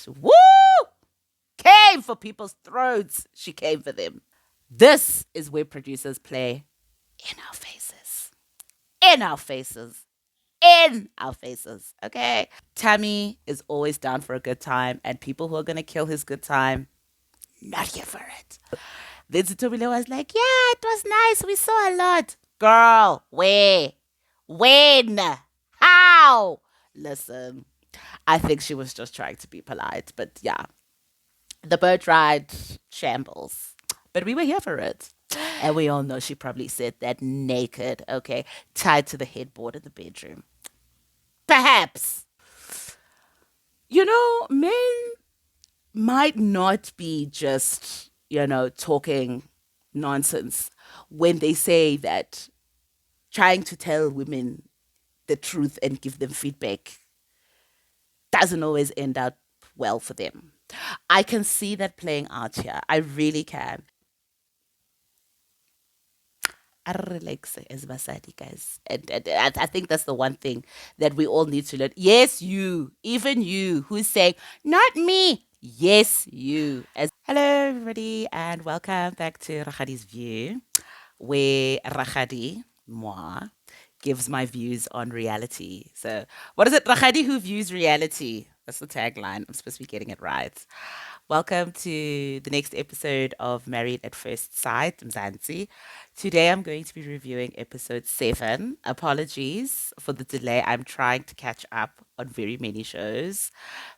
Woo! Came for people's throats. She came for them. This is where producers play in our faces. In our faces. In our faces. Okay. Tammy is always down for a good time, and people who are going to kill his good time, not here for it. Then Zitobile was like, yeah, it was nice. We saw a lot. Girl, where? When? How? Listen, I think she was just trying to be polite. But yeah, the boat ride shambles. But we were here for it. And we all know she probably said that naked, okay, tied to the headboard in the bedroom. Perhaps. Men might not be just, talking nonsense when they say that trying to tell women the truth and give them feedback doesn't always end up well for them. I can see that playing out here. I really can. I relax as Basadi, guys. And I think that's the one thing that we all need to learn. Yes, you, even you, who's saying, not me. Yes, you. As Hello, everybody, and welcome back to Rachadi's View, where Rachadi, moi, gives my views on reality. So, what is it? Rachadi who views reality. That's the tagline. I'm supposed to be getting it right. Welcome to the next episode of Married at First Sight, Mzansi. Today I'm going to be reviewing episode 7. Apologies for the delay. I'm trying to catch up on very many shows.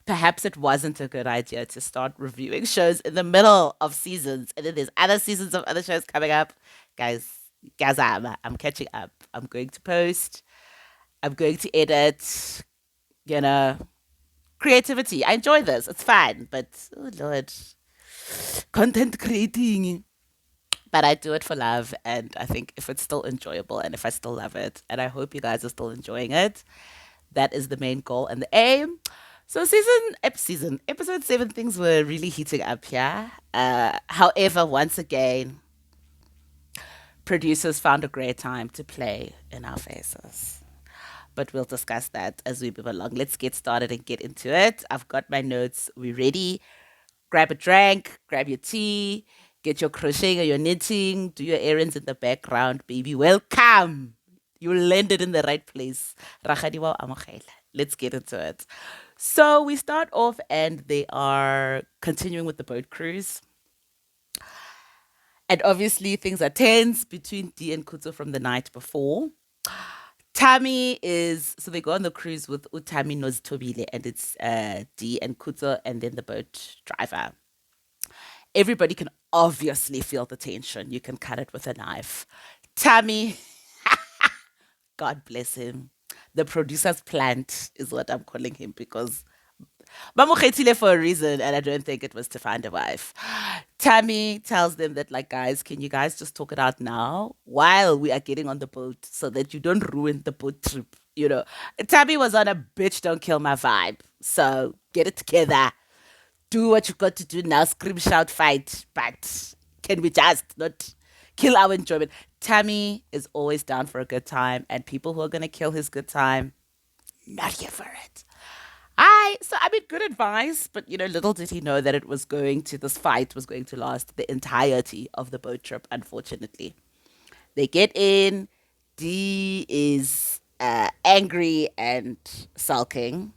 Perhaps it wasn't a good idea to start reviewing shows in the middle of seasons, and then there's other seasons of other shows coming up. Guys, I'm catching up. I'm going to post. I'm going to edit. You know, creativity. I enjoy this. It's fun, but oh Lord, content creating. But I do it for love, and I think if it's still enjoyable and if I still love it, and I hope you guys are still enjoying it, that is the main goal and the aim. So episode 7, things were really heating up here. However, once again, producers found a great time to play in our faces. But we'll discuss that as we move along. Let's get started and get into it. I've got my notes. We're ready. Grab a drink, grab your tea, get your crocheting or your knitting, do your errands in the background, baby. Welcome. You landed in the right place. Rakgadi wa o amogela. Let's get into it. So we start off and they are continuing with the boat cruise. And obviously things are tense between Dee and Kuto from the night before. So they go on the cruise with Utami Nozitobile, and it's Dee and Kuto and then the boat driver. Everybody can obviously feel the tension. You can cut it with a knife. Tammy, God bless him. The producer's plant is what I'm calling him because Mamukhetile for a reason, and I don't think it was to find a wife. Tammy tells them that, like, guys, can you guys just talk it out now while we are getting on the boat so that you don't ruin the boat trip? Tammy was on a bitch, don't kill my vibe. So get it together. Do what you got to do now. Scream, shout, fight. But can we just not kill our enjoyment? Tammy is always down for a good time, and people who are going to kill his good time, not here for it. I mean, good advice, but little did he know that this fight was going to last the entirety of the boat trip, unfortunately. They get in, D is angry and sulking.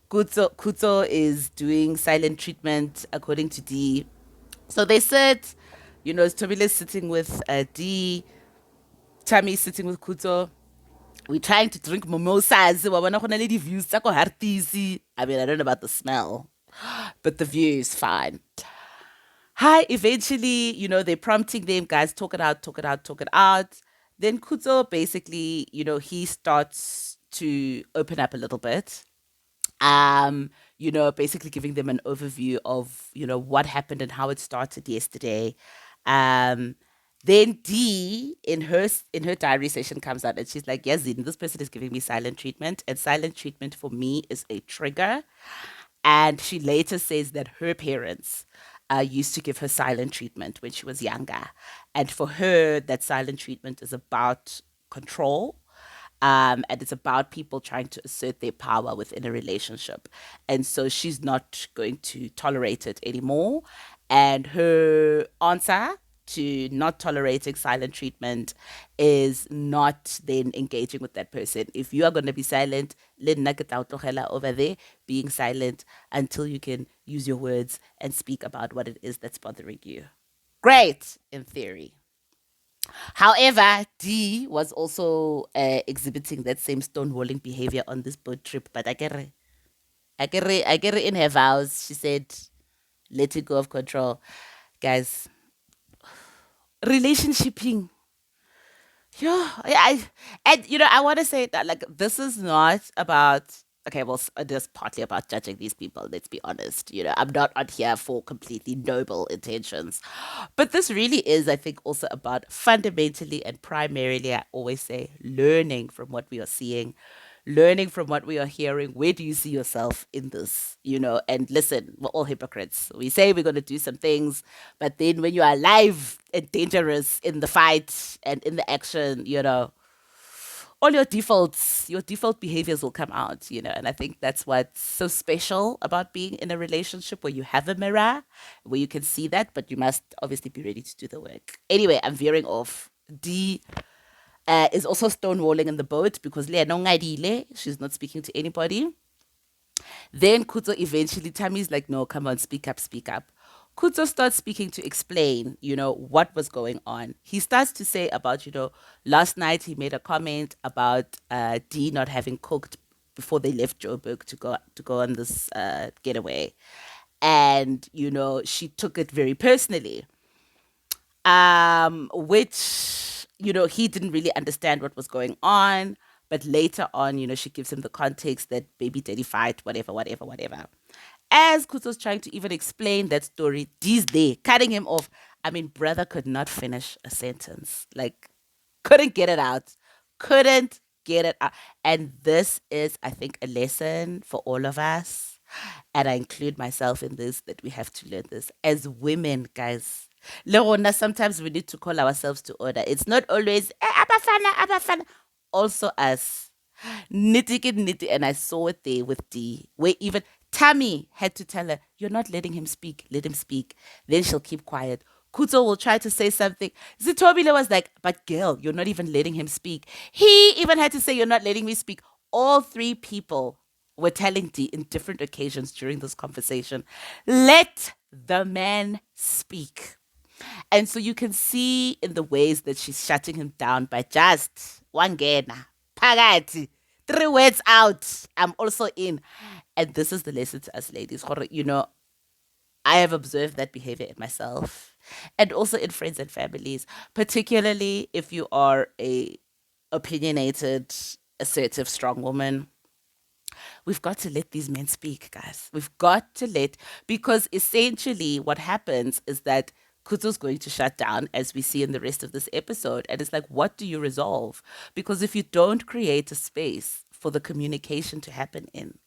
Kuto is doing silent treatment according to D. So they sit, Tobile is sitting with D, Tammy is sitting with Kuto. We're trying to drink mimosas. I mean, I don't know about the smell, but the view is fine. Hi, eventually, they're prompting them, guys, talk it out, talk it out, talk it out. Then Kuto basically, he starts to open up a little bit. Basically giving them an overview of, what happened and how it started yesterday. Um, then D in her diary session comes out and she's like, yes, Zin, this person is giving me silent treatment, and silent treatment for me is a trigger. And she later says that her parents used to give her silent treatment when she was younger. And for her, that silent treatment is about control. and it's about people trying to assert their power within a relationship. And so she's not going to tolerate it anymore. And her answer to not tolerating silent treatment is not then engaging with that person. If you are going to be silent, le nna ke tla o tlogela over there being silent until you can use your words and speak about what it is that's bothering you. Great in theory. However, D was also exhibiting that same stonewalling behavior on this boat trip. But I get it in her vows. She said, let it go of control. Guys, relationshiping. Yeah, and I want to say that like this is not about. Okay, well, it is partly about judging these people. Let's be honest. I'm not on here for completely noble intentions, but this really is, I think, also about fundamentally and primarily. I always say learning from what we are seeing, learning from what we are hearing. Where do you see yourself in this? And listen, we're all hypocrites. We say we're going to do some things, but then when you are alive and dangerous in the fight and in the action, all your default behaviors will come out, and I think that's what's so special about being in a relationship where you have a mirror, where you can see that, but you must obviously be ready to do the work. Anyway, I'm veering off. D is also stonewalling in the boat because she's not speaking to anybody. Then Kuto eventually, Tammy's like, no, come on, speak up, speak up. Kuto starts speaking to explain, what was going on. He starts to say about, last night he made a comment about Dee not having cooked before they left Joburg to go on this getaway. And, she took it very personally, which he didn't really understand what was going on. But later on, she gives him the context that baby daddy fight, whatever, whatever, whatever. As Kuto's trying to even explain that story, Dee's there, cutting him off. I mean, brother could not finish a sentence. Like, couldn't get it out. Couldn't get it out. And this is, I think, a lesson for all of us. And I include myself in this, that we have to learn this. As women, guys, Leona, sometimes we need to call ourselves to order. It's not always, abafana, abafana. Also us. Nitty get nitty. And I saw it there with D, where even Tammy had to tell her, you're not letting him speak. Let him speak. Then she'll keep quiet. Kuto will try to say something. Zitobile was like, but girl, you're not even letting him speak. He even had to say, you're not letting me speak. All three people were telling D in different occasions during this conversation, let the man speak. And so you can see in the ways that she's shutting him down by just wangena, pagati, three words out. I'm also in. And this is the lesson to us ladies. I have observed that behavior in myself and also in friends and families, particularly if you are a opinionated, assertive, strong woman. We've got to let these men speak, guys. We've got to because essentially what happens is that Kuto's going to shut down, as we see in the rest of this episode. And it's like, what do you resolve? Because if you don't create a space for the communication to happen in,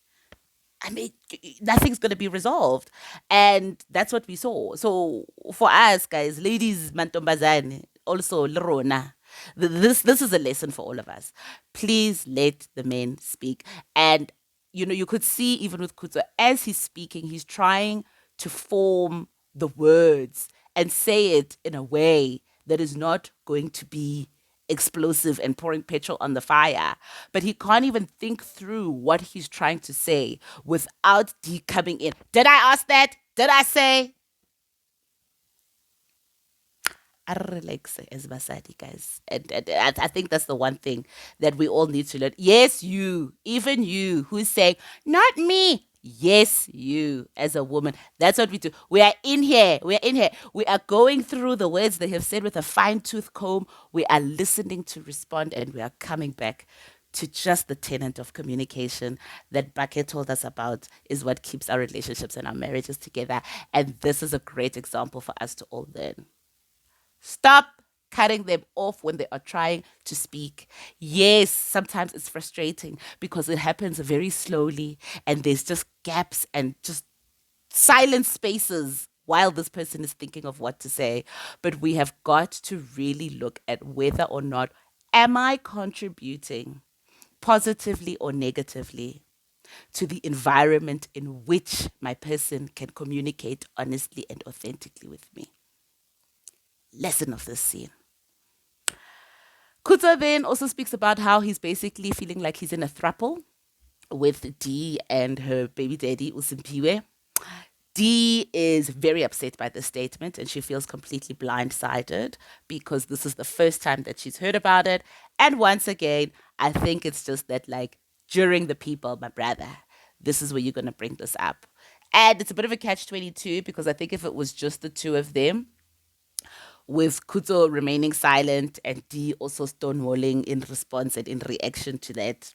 I mean, nothing's going to be resolved. And that's what we saw. So for us, guys, ladies, mantombazane, also lerona, this is a lesson for all of us. Please let the men speak. And, you could see even with Kuto, as he's speaking, he's trying to form the words and say it in a way that is not going to be explosive and pouring petrol on the fire, but he can't even think through what he's trying to say without D coming in. Did I ask that? Did I say? I relax as Basadi, guys. And I think that's the one thing that we all need to learn. Yes, you, even you, who's saying, not me. Yes, you as a woman. That's what we do. We are in here. We are in here. We are going through the words they have said with a fine tooth comb. We are listening to respond and we are coming back to just the tenet of communication that Bake told us about is what keeps our relationships and our marriages together. And this is a great example for us to all learn. Stop cutting them off when they are trying to speak. Yes, sometimes it's frustrating because it happens very slowly and there's just gaps and just silent spaces while this person is thinking of what to say. But we have got to really look at whether or not am I contributing positively or negatively, to the environment in which my person can communicate honestly and authentically with me. Lesson of this scene. Kuta then also speaks about how he's basically feeling like he's in a throuple with Dee and her baby daddy, Usimpiwe. Dee is very upset by this statement and she feels completely blindsided because this is the first time that she's heard about it. And once again, I think it's just that, like, during the people, my brother, this is where you're going to bring this up. And it's a bit of a catch 22 because I think if it was just the two of them, with Kuto remaining silent and Dee also stonewalling in response and in reaction to that,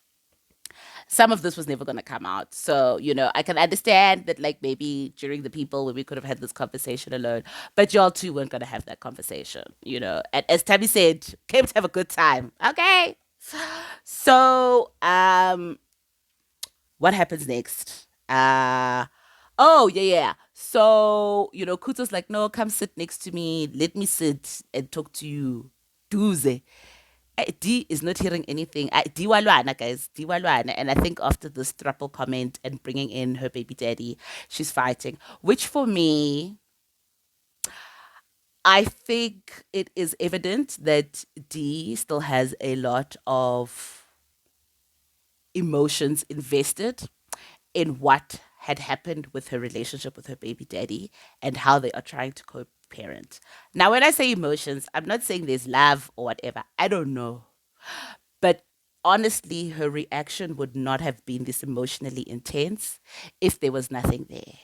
some of this was never going to come out. So, I can understand that, like, maybe during the people where we could have had this conversation alone, but y'all two weren't going to have that conversation. And as Tabby said, came to have a good time. Okay. So, what happens next? Oh, yeah, yeah. So, Kuto's like, no, come sit next to me. Let me sit and talk to you. Duze. D is not hearing anything. Diwalwana, guys. Diwalwana. And I think after this triple comment and bringing in her baby daddy, she's fighting. Which for me, I think it is evident that D still has a lot of emotions invested in what had happened with her relationship with her baby daddy and how they are trying to co parent. Now, when I say emotions, I'm not saying there's love or whatever. I don't know. But honestly, her reaction would not have been this emotionally intense if there was nothing there.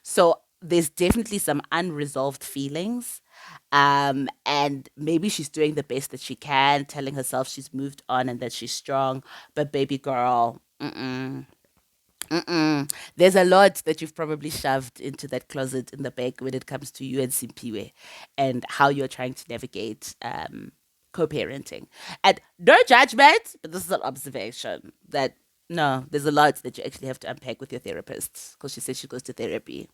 So there's definitely some unresolved feelings. And maybe she's doing the best that she can, telling herself she's moved on and that she's strong. But baby girl, there's a lot that you've probably shoved into that closet in the back when it comes to you and Simpiwe and how you're trying to navigate co-parenting. And no judgment, but this is an observation that no, there's a lot that you actually have to unpack with your therapist because she says she goes to therapy.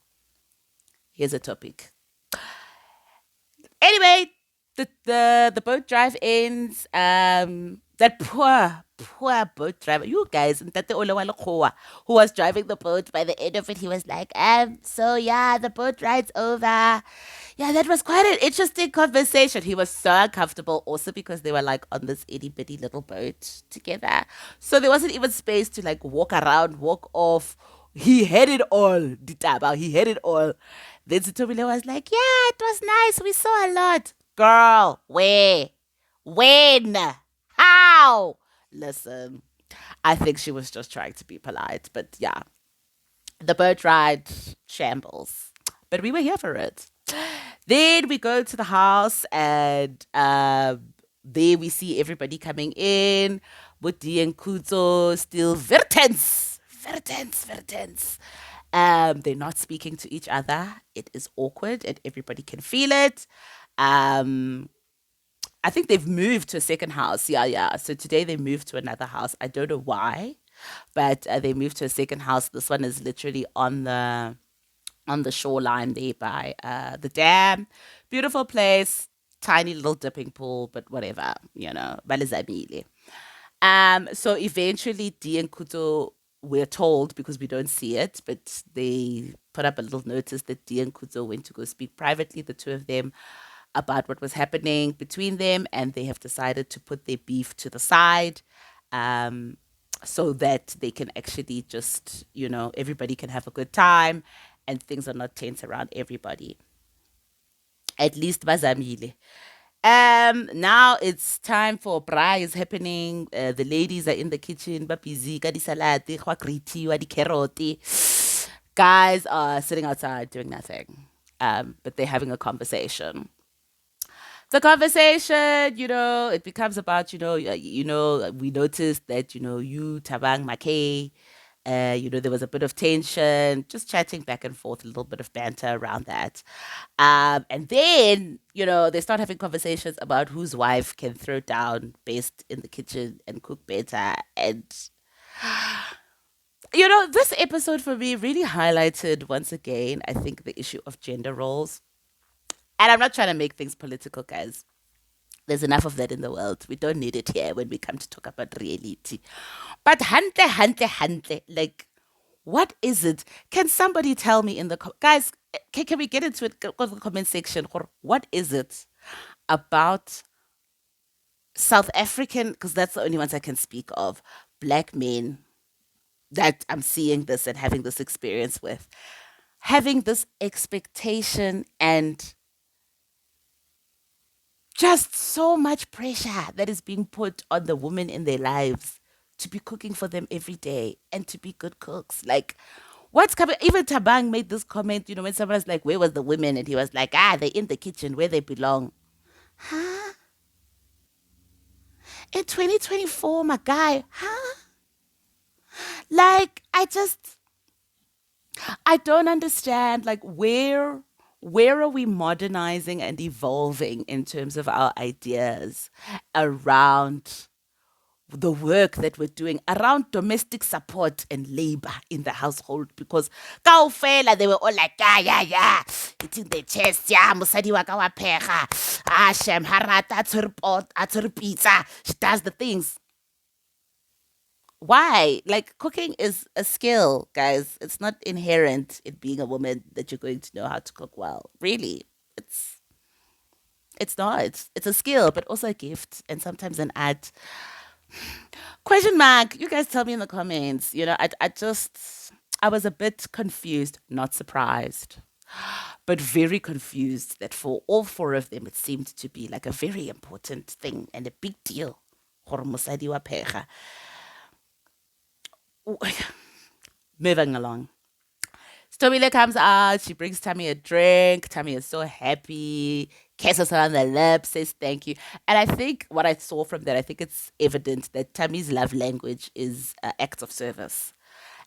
Here's a topic. Anyway, the boat drive ends. That poor boat driver. You guys, that the who was driving the boat. By the end of it, he was like, so yeah, the boat ride's over. Yeah, that was quite an interesting conversation. He was so uncomfortable, also because they were like on this itty bitty little boat together. So there wasn't even space to like walk around, walk off. He had it all, Ditaba. He had it all. Then Zitobile was like, yeah, it was nice. We saw a lot. Girl, where? When? How? Listen, I think she was just trying to be polite. But yeah, the boat ride shambles. But we were here for it. Then we go to the house and there we see everybody coming in. Buti and Kuto still very tense. Very tense, very tense. They're not speaking to each other. It is awkward and everybody can feel it. Um, I think they've moved to a second house. Yeah, yeah. So today they moved to another house. I don't know why, but they moved to a second house. This one is literally on the shoreline there by the dam. Beautiful place, tiny little dipping pool, but whatever, Balizamile. So eventually D and Kuto we're told because we don't see it, but they put up a little notice that D and Kuto went to go speak privately, the two of them, about what was happening between them, and they have decided to put their beef to the side. Um, so that they can actually just, everybody can have a good time and things are not tense around everybody. At least Bazamile. Now it's time for braai is happening. The ladies are in the kitchen, ba busy, ka di salad, kwa griti, di carrot. Guys are sitting outside doing nothing. But they're having a conversation. The conversation, it becomes about, we noticed that, you, Tabang, Make, there was a bit of tension, just chatting back and forth, a little bit of banter around that. And then, they start having conversations about whose wife can throw down best in the kitchen and cook better. And, this episode for me really highlighted once again, I think, the issue of gender roles. And I'm not trying to make things political, guys. There's enough of that in the world. We don't need it here when we come to talk about reality. But hante, like, what is it? Can somebody tell me in the guys? Can we get into it? Go to the comment section. What is it about South African? Because that's the only ones I can speak of. Black men that I'm seeing this and having this experience with, having this expectation and just so much pressure that is being put on the women in their lives to be cooking for them every day and to be good cooks. Like, what's coming? Even Tabang made this comment, when someone was like, "Where was the women?" And he was like, "They're in the kitchen where they belong." Huh? In 2024, my guy, huh? Like, I don't understand. Like, where are we modernizing and evolving in terms of our ideas around the work that we're doing around domestic support and labor in the household? Because kaofela, they were all like, yeah, hitting their chest, yeah, mosadi wa ka wa phega, shem harata a tshwere pizza, she does the things. Why? Like, cooking is a skill, guys. It's not inherent in being a woman that you're going to know how to cook well. Really, it's it's not. It's a skill, but also a gift and sometimes an art. Question mark. You guys tell me in the comments. I was a bit confused, not surprised, but very confused that for all four of them, it seemed to be like a very important thing and a big deal. Gore mosadi wa phega. Moving along. Stomile comes out. She brings Tammy a drink. Tammy is so happy. Kisses her on the lips, says thank you. And I think what I saw from that, I think it's evident that Tammy's love language is acts of service.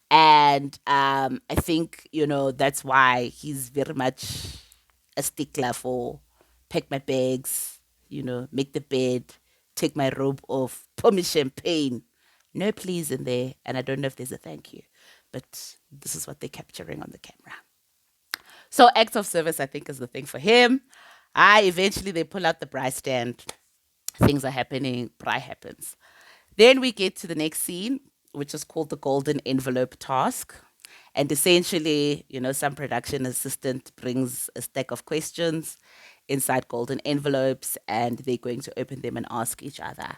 And I think, that's why he's very much a stickler for pack my bags, make the bed, take my robe off, pour me champagne. No please in there. And I don't know if there's a thank you, but this is what they're capturing on the camera. So acts of service, I think, is the thing for him. Eventually they pull out the braai stand. Things are happening. Braai happens. Then we get to the next scene, which is called the golden envelope task. And essentially, some production assistant brings a stack of questions inside golden envelopes, and they're going to open them and ask each other.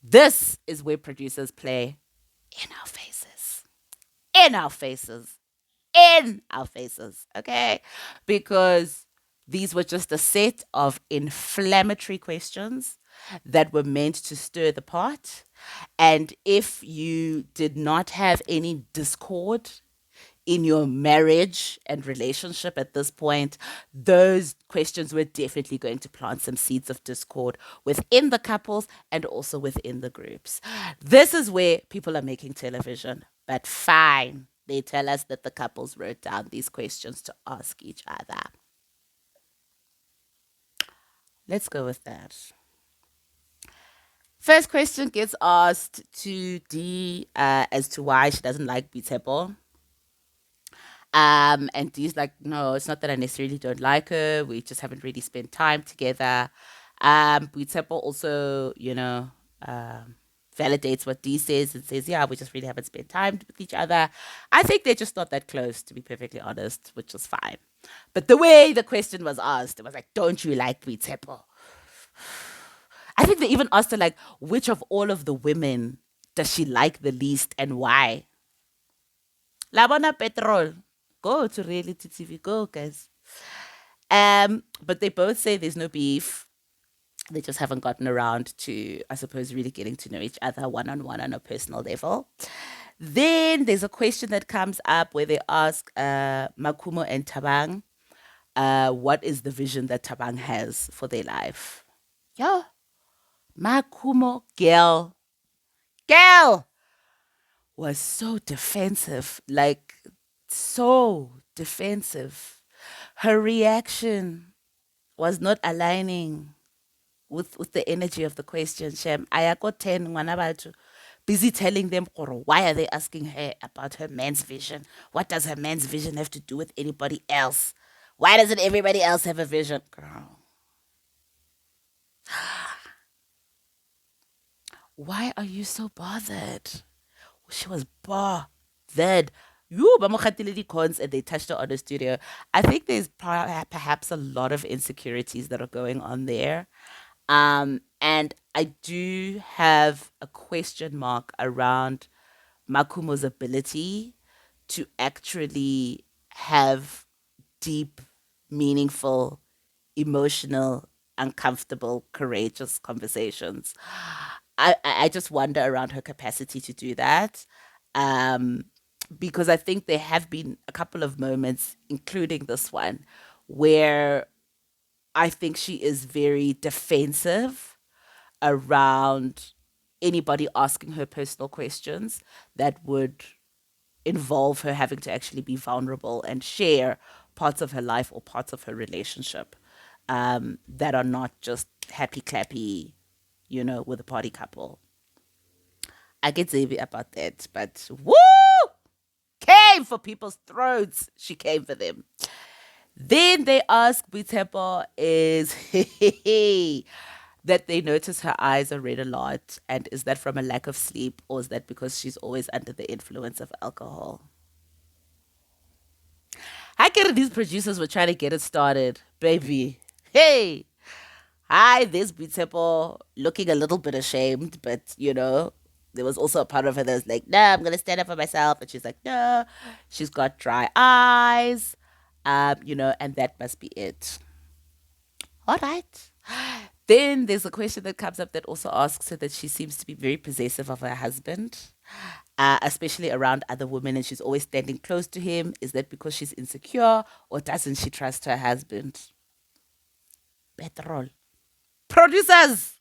This is where producers play in our faces. In our faces. In our faces. Okay? Because these were just a set of inflammatory questions that were meant to stir the pot. And if you did not have any discord in your marriage and relationship at this point, those questions were definitely going to plant some seeds of discord within the couples and also within the groups. This is where people are making television, but fine. They tell us that the couples wrote down these questions to ask each other. Let's go with that. First question gets asked to D as to why she doesn't like Bitepo. And Dee's like, no, it's not that I necessarily don't like her. We just haven't really spent time together. Bitepo also, validates what Dee says and says, yeah, we just really haven't spent time with each other. I think they're just not that close, to be perfectly honest, which is fine. But the way the question was asked, it was like, don't you like Bitepo? I think they even asked her, like, which of all of the women does she like the least and why? La Bona Petrol. Go to reality TV. Go, guys. But they both say there's no beef. They just haven't gotten around to, I suppose, really getting to know each other one-on-one on a personal level. Then there's a question that comes up where they ask Makumo and Tabang, what is the vision that Tabang has for their life? Yo, Makumo, girl, was so defensive, like so defensive. Her reaction was not aligning with the energy of the question. Shem, I got 10 ngwana busy telling them why are they asking her about her man's vision? What does her man's vision have to do with anybody else? Why doesn't everybody else have a vision? Girl. Why are you so bothered? She was bothered. You, Bamokhatilidi cons, and they touched her on the studio. I think there's perhaps a lot of insecurities that are going on there. And I do have a question mark around Makumo's ability to actually have deep, meaningful, emotional, uncomfortable, courageous conversations. I just wonder around her capacity to do that. Um, because I think there have been a couple of moments, including this one, where I think she is very defensive around anybody asking her personal questions that would involve her having to actually be vulnerable and share parts of her life or parts of her relationship that are not just happy clappy, with a party couple. I get Xavier about that, but woo! Came for people's throats. She came for them. Then they ask Butepo is that they notice her eyes are red a lot, and is that from a lack of sleep or is that because she's always under the influence of alcohol? How can these producers were trying to get it started, baby? Hey, hi, this Butepo looking a little bit ashamed, but there was also a part of her that was like, no, I'm gonna stand up for myself, and she's like, no, she's got dry eyes, and that must be it. All right. Then there's a question that comes up that also asks her that she seems to be very possessive of her husband, especially around other women, and she's always standing close to him. Is that because she's insecure, or doesn't she trust her husband? Petrol. Producers!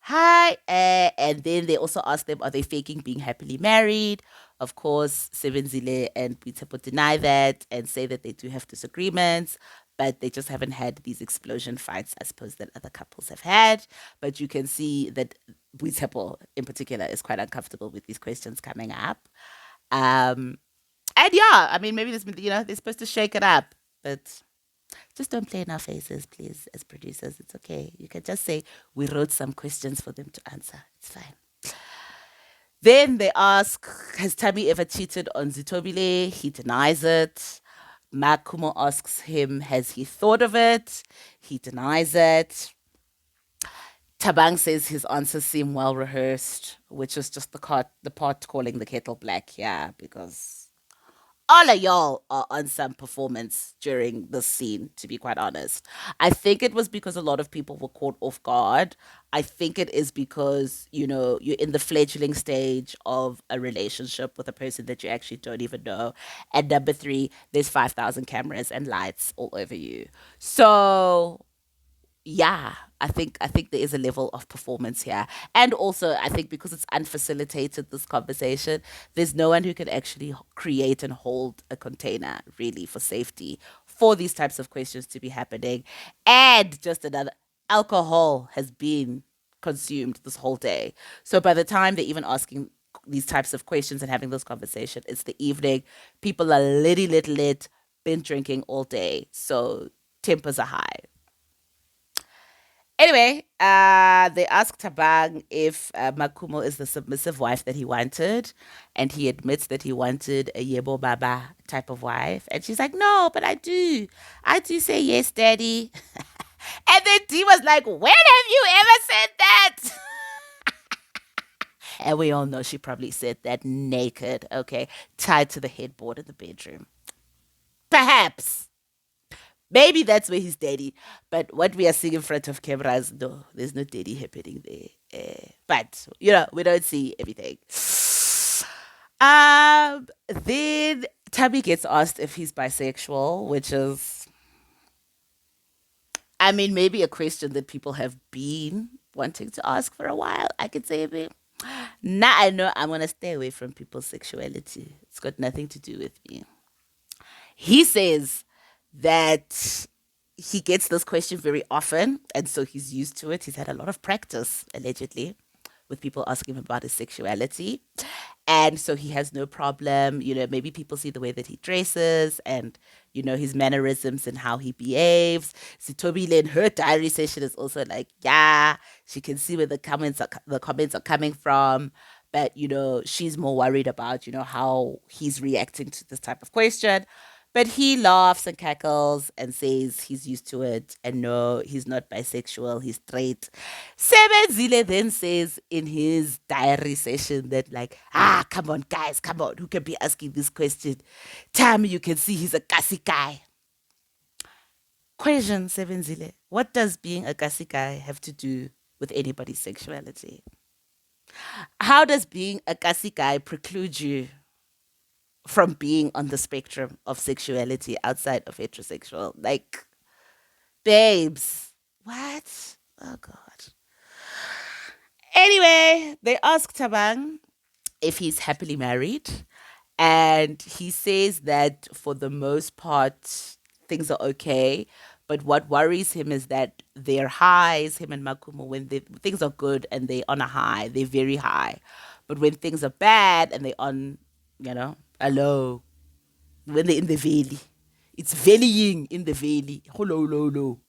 Hi. And then they also ask them, are they faking being happily married? Of course, Sevenzile and Pitepo deny that and say that they do have disagreements, but they just haven't had these explosion fights, I suppose, that other couples have had. But you can see that Pitepo, in particular, is quite uncomfortable with these questions coming up. Um, and yeah, I mean, maybe this, they're supposed to shake it up, but just don't play in our faces, please, as producers. It's okay. You can just say, we wrote some questions for them to answer. It's fine. Then they ask, has Tammy ever cheated on Zitobile? He denies it. Makumo asks him, has he thought of it? He denies it. Tabang says his answers seem well rehearsed, which is just the pot calling the kettle black, yeah, because all of y'all are on some performance during this scene, to be quite honest. I think it was because a lot of people were caught off guard. I think it is because, you're in the fledgling stage of a relationship with a person that you actually don't even know. And number three, there's 5,000 cameras and lights all over you. So yeah, I think there is a level of performance here, and also I think because it's unfacilitated this conversation, there's no one who can actually create and hold a container really for safety for these types of questions to be happening, and just another alcohol has been consumed this whole day, so by the time they're even asking these types of questions and having this conversation, it's the evening. People are litty lit, been drinking all day, so tempers are high. Anyway, they asked Tabang if Makumo is the submissive wife that he wanted, and he admits that he wanted a Yebo Baba type of wife. And she's like, no, but I do. I do say yes, daddy. And then Dee was like, when have you ever said that? And we all know she probably said that naked, okay, tied to the headboard in the bedroom. Perhaps. Maybe that's where he's daddy. But what we are seeing in front of cameras, no, there's no daddy happening there. But, we don't see everything. Then Tabby gets asked if he's bisexual, which is, I mean, maybe a question that people have been wanting to ask for a while. I could say a bit. Now I know I'm going to stay away from people's sexuality. It's got nothing to do with me. He says that he gets this question very often, and so he's used to it. He's had a lot of practice, allegedly, with people asking him about his sexuality. And so he has no problem, maybe people see the way that he dresses and, his mannerisms and how he behaves. Sitobile in her diary session is also like, yeah, she can see where the comments are coming from. But, she's more worried about, how he's reacting to this type of question. But he laughs and cackles and says he's used to it. And no, he's not bisexual, he's straight. Sebenzile then says in his diary session that, like, come on, guys, come on. Who can be asking this question? Tell me you can see he's a Kasi guy. Question, Sebenzile. What does being a Kasi guy have to do with anybody's sexuality? How does being a Kasi guy preclude you from being on the spectrum of sexuality outside of heterosexual? Like, babes, what? Oh, God. Anyway, they asked Tabang if he's happily married. And he says that for the most part, things are okay. But what worries him is that their highs, him and Makumo, when things are good and they're on a high, they're very high. But when things are bad and they're on, a low, when they're in the valley, it's valleying in the valley. Hello, low, low.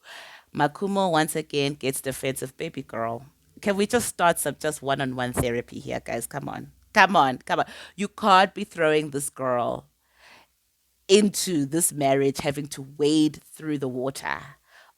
Makumo once again gets defensive, baby girl. Can we just start some just one-on-one therapy here, guys? Come on. Come on. Come on. You can't be throwing this girl into this marriage having to wade through the water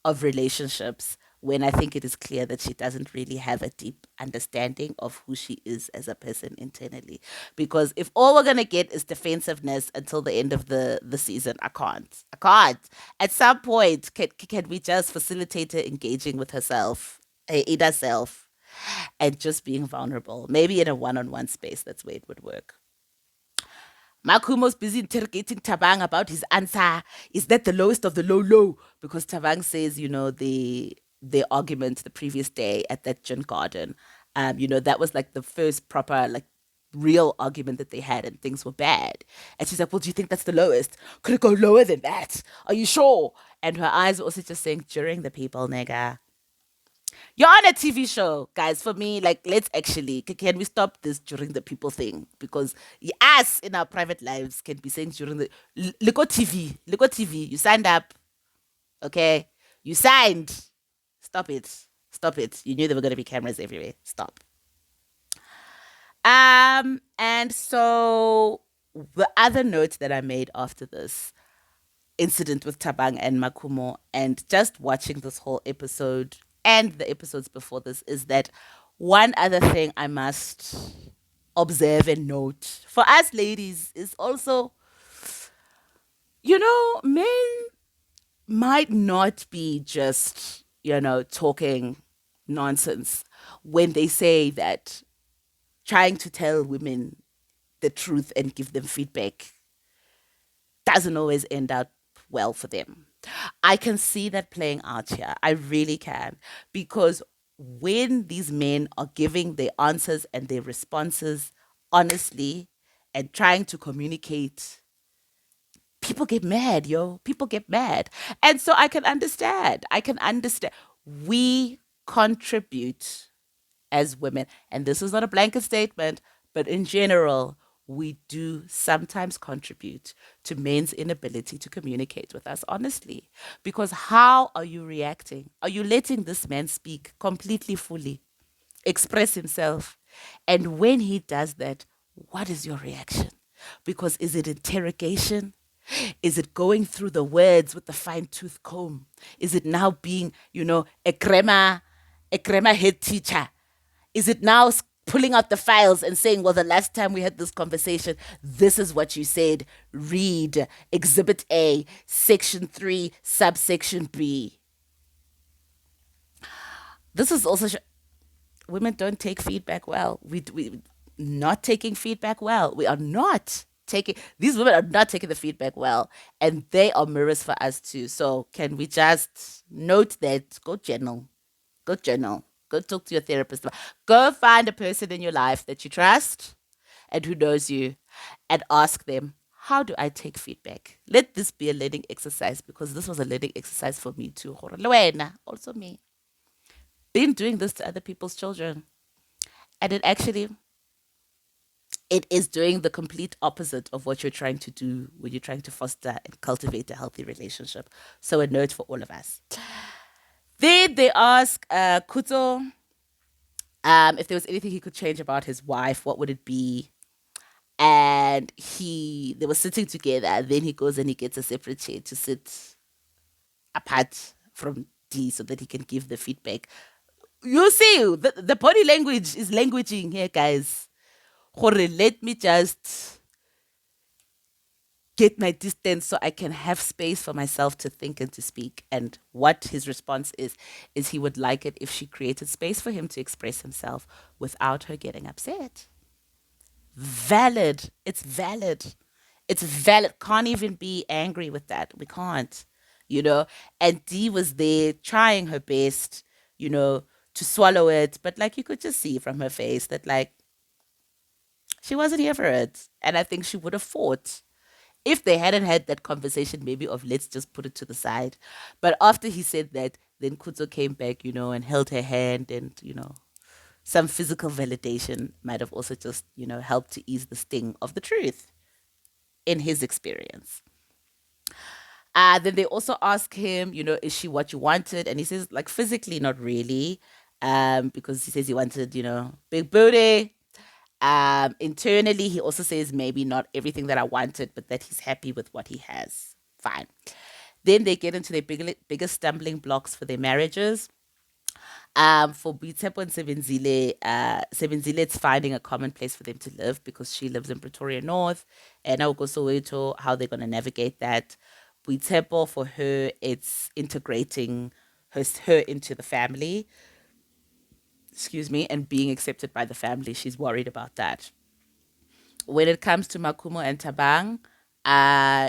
of relationships when I think it is clear that she doesn't really have a deep understanding of who she is as a person internally. Because if all we're gonna get is defensiveness until the end of the season, I can't. I can't. At some point, can we just facilitate her engaging with herself, in herself, and just being vulnerable? Maybe in a one-on-one space, that's where it would work. Makumo's busy interrogating Tabang about his answer. Is that the lowest of the low low? Because Tabang says, the argument the previous day at that gin garden, that was like the first proper, like, real argument that they had and things were bad. And she's like, well, do you think that's the lowest? Could it go lower than that? Are you sure? And her eyes were also just saying, during the people, nigga. You're on a TV show, guys. For me, like, let's actually, can we stop this during the people thing? Because us in our private lives can be saying during the look at TV, look at TV. You signed up, okay? You signed. Stop it, stop it. You knew there were going to be cameras everywhere. Stop. And so the other note that I made after this incident with Tabang and Makumo, and just watching this whole episode and the episodes before this, is that one other thing I must observe and note for us ladies is also, men might not be just, talking nonsense when they say that trying to tell women the truth and give them feedback doesn't always end out well for them. I can see that playing out here. I really can. Because when these men are giving their answers and their responses honestly and trying to communicate, people get mad, yo. People get mad. And so I can understand. I can understand. We contribute as women, and this is not a blanket statement, but in general, we do sometimes contribute to men's inability to communicate with us honestly. Because how are you reacting? Are you letting this man speak completely fully, express himself? And when he does that, what is your reaction? Because is it interrogation? Is it going through the words with the fine tooth comb? Is it now being, a grammar head teacher? Is it now pulling out the files and saying, well, the last time we had this conversation, this is what you said. Read Exhibit A, Section 3, Subsection B. This is also, women don't take feedback well. We not taking feedback well. We are not taking, these women are not taking the feedback well. And they are mirrors for us too. So can we just note that? Go journal. Go journal. Go talk to your therapist. Go find a person in your life that you trust and who knows you and ask them, how do I take feedback? Let this be a learning exercise, because this was a learning exercise for me too. Also me. Been doing this to other people's children. And it is doing the complete opposite of what you're trying to do when you're trying to foster and cultivate a healthy relationship. So a note for all of us. Then they ask Kuto if there was anything he could change about his wife, what would it be? And they were sitting together, and then he goes and he gets a separate chair to sit apart from D so that he can give the feedback. You see, the body language is languaging here, guys. Hore, let me just get my distance so I can have space for myself to think and to speak. And what his response is he would like it if she created space for him to express himself without her getting upset. Valid. It's valid. It's valid. Can't even be angry with that. We can't, you know. And Dee was there trying her best, you know, to swallow it. But like you could just see from her face that like she wasn't here for it. And I think she would have fought if they hadn't had that conversation, maybe of let's just put it to the side. But after he said that, then Kuzo came back, you know, and held her hand and, you know, some physical validation might have also just, you know, helped to ease the sting of the truth in his experience. Then they also ask him, you know, is she what you wanted? And he says, like, physically, not really. Because he says he wanted, you know, big booty. Internally, he also says maybe not everything that I wanted, but that he's happy with what he has. Fine. Then they get into their biggest stumbling blocks for their marriages. For Boitshepo and Sebenzile, it's finding a common place for them to live because she lives in Pretoria North, and Naoko Soweto, how they're going to navigate that. Boitshepo, for her, it's integrating her into the family, excuse me, and being accepted by the family. She's worried about that. When it comes to Makumo and Tabang,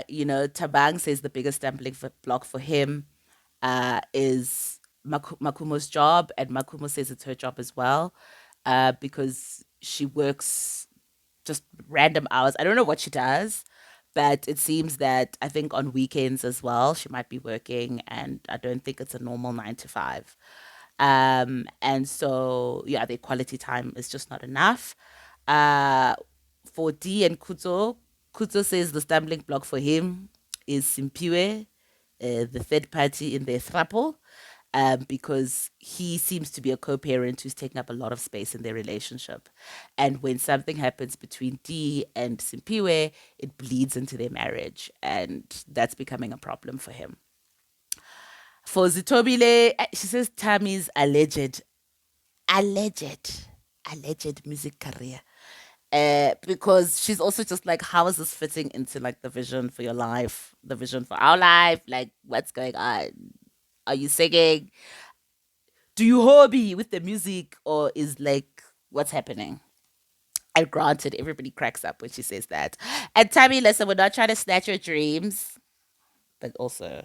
you know, Tabang says the biggest block for him is Makumo's job, and Makumo says it's her job as well, because she works just random hours. I don't know what she does, but it seems that I think on weekends as well, she might be working, and I don't think it's a normal 9 to 5. And so, yeah, the quality time is just not enough. Uh, for D and Kuzo, Kuzo says the stumbling block for him is Simpiwe, the third party in their throuple, because he seems to be a co-parent who's taking up a lot of space in their relationship. And when something happens between D and Simpiwe, it bleeds into their marriage, and that's becoming a problem for him. For Zitobile, she says Tammy's alleged, alleged music career. Because she's also just like, how is this fitting into like the vision for your life, the vision for our life? Like, what's going on? Are you singing? Do you hobby with the music, or is like what's happening? And granted, everybody cracks up when she says that. And Tammy, listen, we're not trying to snatch your dreams, but also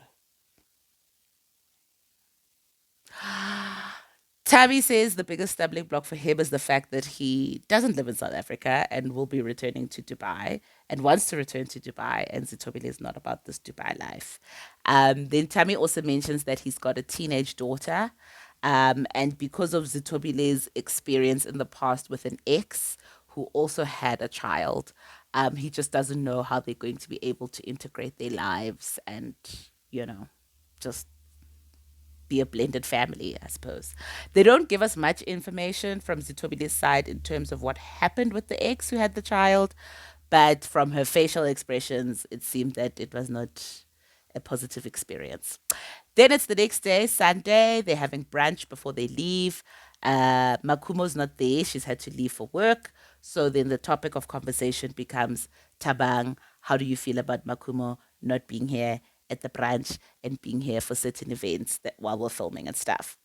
Tabby says the biggest stumbling block for him is the fact that he doesn't live in South Africa and will be returning to Dubai and wants to return to Dubai. And Zitobile is not about this Dubai life. Then Tammy also mentions that he's got a teenage daughter. And because of Zitobile's experience in the past with an ex who also had a child, he just doesn't know how they're going to be able to integrate their lives and, you know, just be a blended family, I suppose. They don't give us much information from Zitobile's side in terms of what happened with the ex who had the child, but from her facial expressions, it seemed that it was not a positive experience. Then it's the next day, Sunday. They're having brunch before they leave. Makumo's not there. She's had to leave for work. So then the topic of conversation becomes Tabang. How do you feel about Makumo not being here at the brunch and being here for certain events that while we're filming and stuff?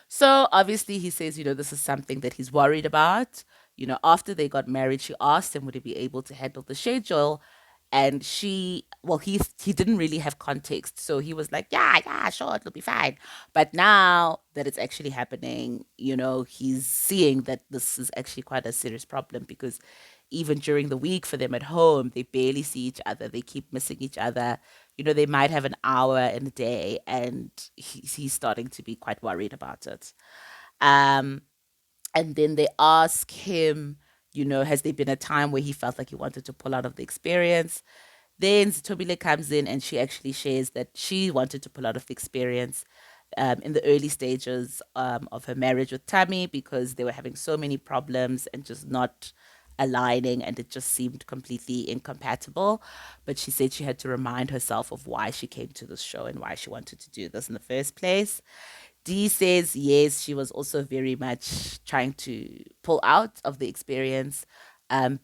So obviously he says, you know, this is something that he's worried about. You know, after they got married, she asked him would he be able to handle the schedule. And he didn't really have context. So he was like, yeah, sure, it'll be fine. But now that it's actually happening, you know, he's seeing that this is actually quite a serious problem because even during the week for them at home, they barely see each other. They keep missing each other. You know, they might have an hour in a day, and he's starting to be quite worried about it. Um, And then they ask him, has there been a time where he felt like he wanted to pull out of the experience? Then Tobile comes in and she actually shares that she wanted to pull out of the experience in the early stages of her marriage with Tammy because they were having so many problems and just not aligning, and it just seemed completely incompatible. But she said she had to remind herself of why she came to this show and why she wanted to do this in the first place. Dee says yes, she was also very much trying to pull out of the experience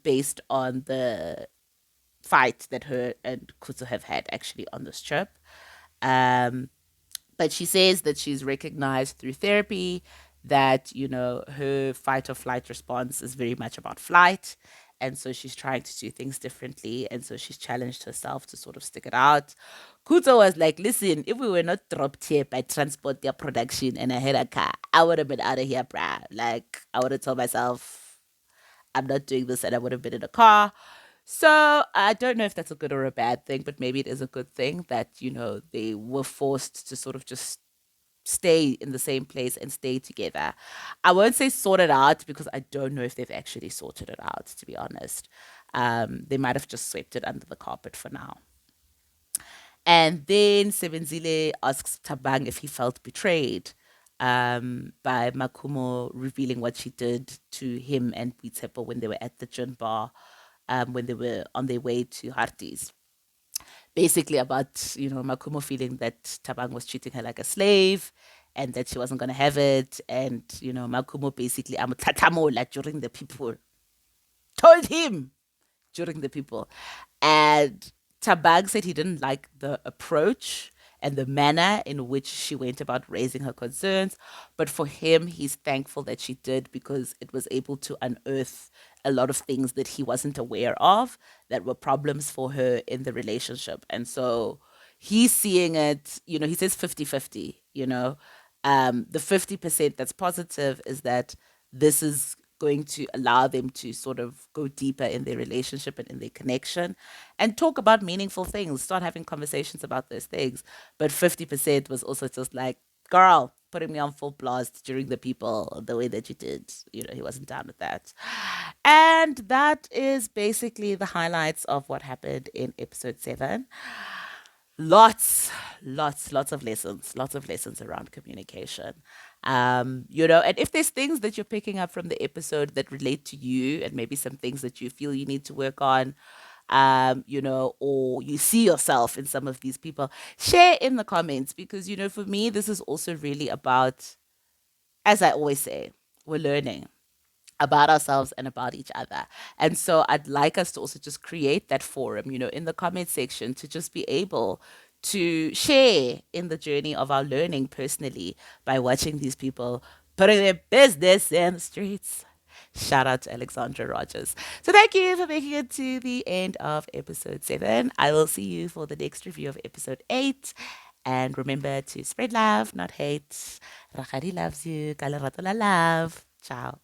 based on the fight that her and Kuto have had actually on this trip. Um, but she says that she's recognized through therapy that, her fight or flight response is very much about flight. And so she's trying to do things differently. And so she's challenged herself to sort of stick it out. Kuto was like, listen, if we were not dropped here by transport their production and I had a car, I would have been out of here, bruh. Like, I would have told myself, I'm not doing this, and I would have been in a car. So I don't know if that's a good or a bad thing, but maybe it is a good thing that, they were forced to sort of just stay in the same place and stay together. I won't say sort it out because I don't know if they've actually sorted it out, to be honest. They might have just swept it under the carpet for now. And then Sebenzile asks Tabang if he felt betrayed by Makumo revealing what she did to him and Boitsepo when they were at the gin bar, when they were on their way to Harties. Basically about, Makumo feeling that Tabang was treating her like a slave and that she wasn't going to have it. And, Makumo basically, I'm during the people, told him during the people. And Tabag said he didn't like the approach and the manner in which she went about raising her concerns. But for him, he's thankful that she did because it was able to unearth a lot of things that he wasn't aware of that were problems for her in the relationship. And so he's seeing it, he says 50-50, the 50% that's positive is that this is going to allow them to sort of go deeper in their relationship and in their connection and talk about meaningful things, start having conversations about those things. But 50% was also just like, girl, putting me on full blast during the people the way that you did. He wasn't down with that. And that is basically the highlights of what happened in episode 7. Lots, lots of lessons around communication. And if there's things that you're picking up from the episode that relate to you and maybe some things that you feel you need to work on, or you see yourself in some of these people, share in the comments because, for me, this is also really about, as I always say, we're learning about ourselves and about each other. And so I'd like us to also just create that forum, in the comment section to just be able to share in the journey of our learning personally by watching these people putting their business in the streets. Shout out to Alexandra Rogers. So thank you for making it to the end of episode 7. I will see you for the next review of episode 8. And remember to spread love, not hate. Rakgadi loves you. Ka lerato la love. Ciao.